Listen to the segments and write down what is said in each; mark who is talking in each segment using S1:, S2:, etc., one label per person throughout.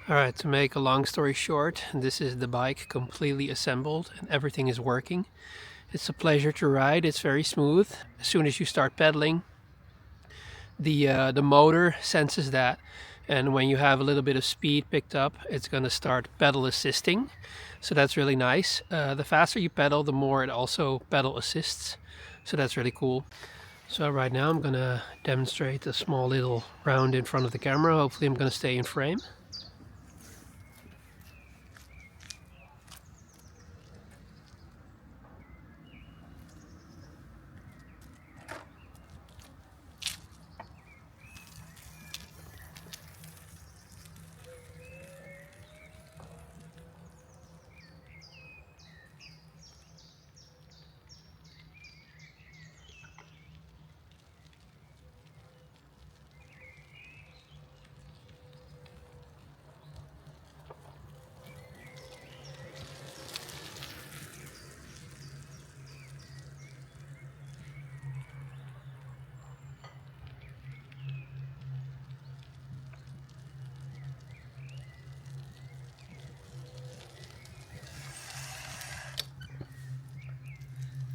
S1: Alright, to make a long story short, this is the bike completely assembled and everything is working. It's a pleasure to ride, it's very smooth. As soon as you start pedaling, the motor senses that, and when you have a little bit of speed picked up, it's going to start pedal assisting. So that's really nice. The faster you pedal, the more it also pedal assists. So that's really cool. So right now I'm going to demonstrate a small little round in front of the camera. Hopefully I'm going to stay in frame.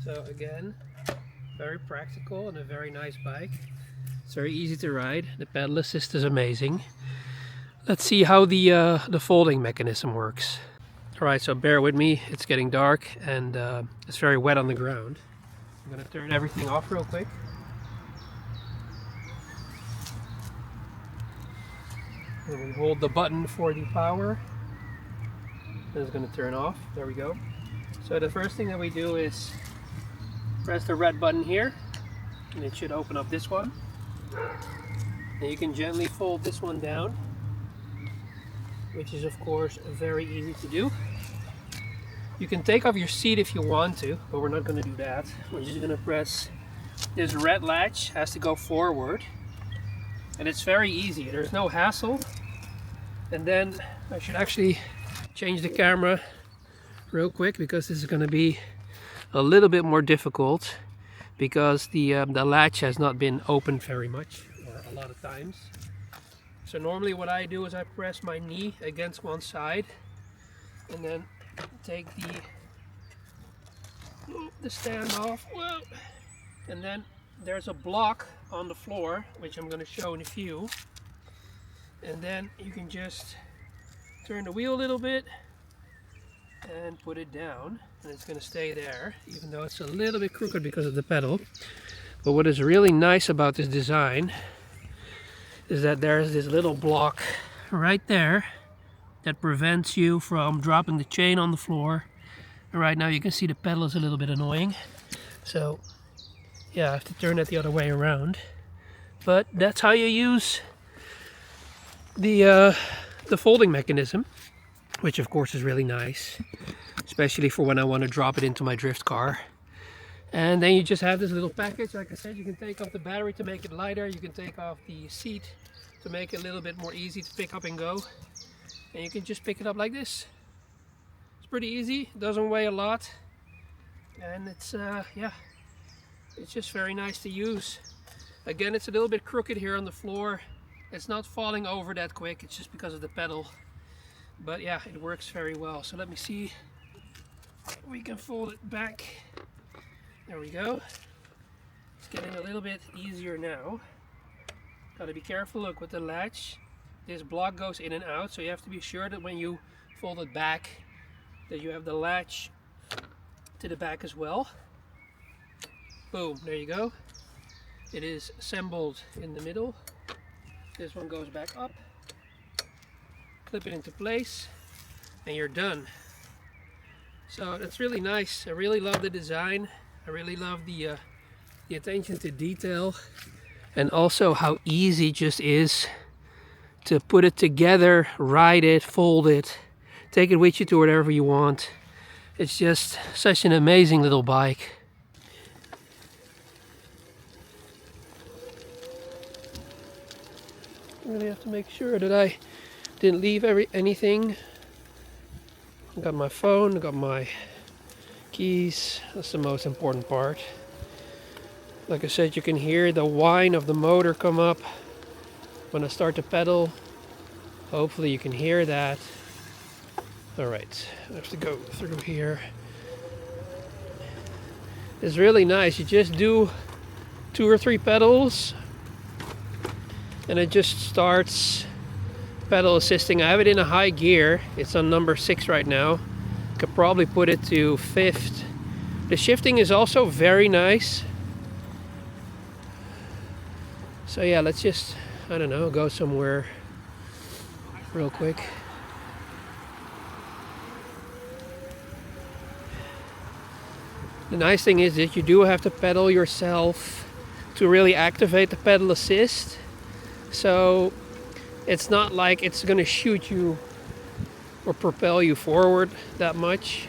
S1: So again, very practical and a very nice bike. It's very easy to ride. The pedal assist is amazing. Let's see how the folding mechanism works. Alright, so bear with me. It's getting dark and it's very wet on the ground. I'm going to turn everything off real quick. And we hold the button for the power. It's going to turn off. There we go. So the first thing that we do is press the red button here, and it should open up this one. And you can gently fold this one down, which is of course very easy to do. You can take off your seat if you want to, but we're not going to do that. We're just going to press this red latch, has to go forward, and it's very easy. There's no hassle. And then I should actually change the camera real quick, because this is going to be a little bit more difficult, because the latch has not been opened very much, or a lot of times. So normally what I do is I press my knee against one side and then take the stand off. Whoa. And then there's a block on the floor, which I'm going to show in a few. And then you can just turn the wheel a little bit and put it down, and it's going to stay there, even though it's a little bit crooked because of the pedal. But what is really nice about this design is that there's this little block right there that prevents you from dropping the chain on the floor. And right now you can see the pedal is a little bit annoying, so yeah, I have to turn it the other way around. But that's how you use the folding mechanism, which of course is really nice, especially for when I want to drop it into my drift car. And then you just have this little package. Like I said, you can take off the battery to make it lighter, you can take off the seat to make it a little bit more easy to pick up and go, and you can just pick it up like this. It's pretty easy, it doesn't weigh a lot, and it's yeah, it's just very nice to use. Again, it's a little bit crooked here on the floor. It's not falling over that quick, it's just because of the pedal. But yeah, it works very well. So let me see if we can fold it back. There we go. It's getting a little bit easier now. Gotta be careful, look, with the latch. This block goes in and out, so you have to be sure that when you fold it back, that you have the latch to the back as well. Boom, there you go. It is assembled in the middle. This one goes back up. Clip it into place and you're done. So that's really nice. I really love the design. I really love the attention to detail, and also how easy it just is to put it together, ride it, fold it, take it with you to wherever you want. It's just such an amazing little bike. Really have to make sure that I didn't leave anything. I got my phone, I got my keys. That's the most important part. Like I said, you can hear the whine of the motor come up when I start to pedal. Hopefully you can hear that. Alright, I have to go through here. It's really nice. You just do 2 or 3 pedals and it just starts pedal assisting. I have it in a high gear. It's on number 6 right now. Could probably put it to 5th. The shifting is also very nice. So yeah, let's just, I don't know, go somewhere real quick. The nice thing is that you do have to pedal yourself to really activate the pedal assist. So it's not like it's going to shoot you or propel you forward that much.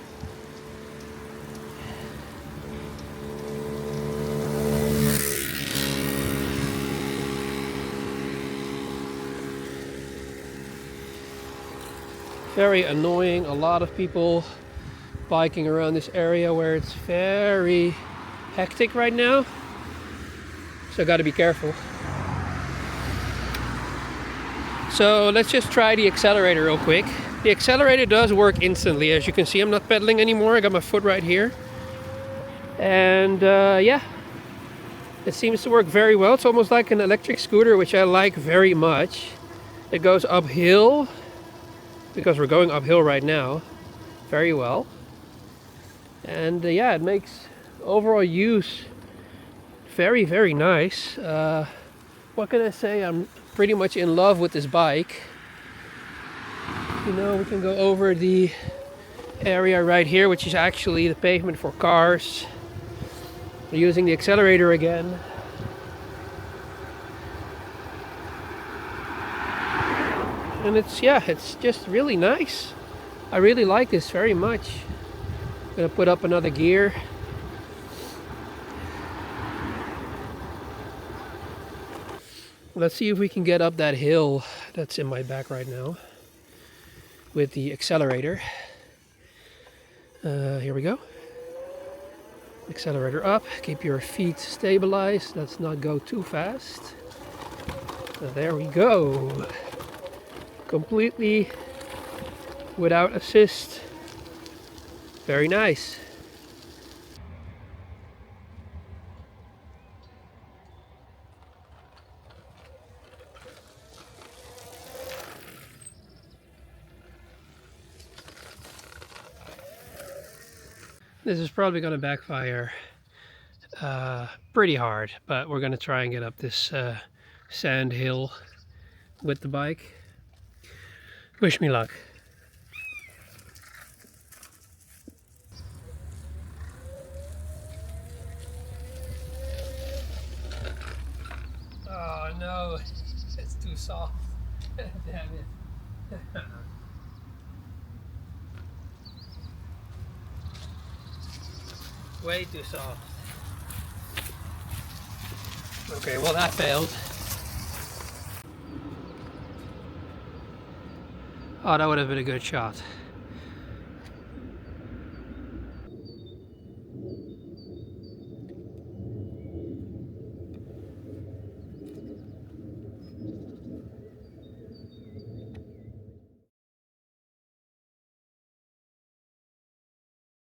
S1: Very annoying. A lot of people biking around this area where it's very hectic right now. So got to be careful. So let's just try the accelerator real quick. The accelerator does work instantly. As you can see, I'm not pedaling anymore. I got my foot right here. And yeah, it seems to work very well. It's almost like an electric scooter, which I like very much. It goes uphill, because we're going uphill right now, very well. And yeah, it makes overall use very, very nice. What can I say? I'm pretty much in love with this bike. You know, we can go over the area right here, which is actually the pavement for cars. We're using the accelerator again. And it's, yeah, it's just really nice. I really like this very much. I'm gonna put up another gear. Let's see if we can get up that hill that's in my back right now with the accelerator. Here we go. Accelerator up. Keep your feet stabilized. Let's not go too fast. So there we go. Completely without assist. Very nice. This is probably going to backfire pretty hard, but we're going to try and get up this sand hill with the bike. Wish me luck. Oh no, it's too soft. Damn it. Way too soft. Okay, well that failed. Oh, that would have been a good shot.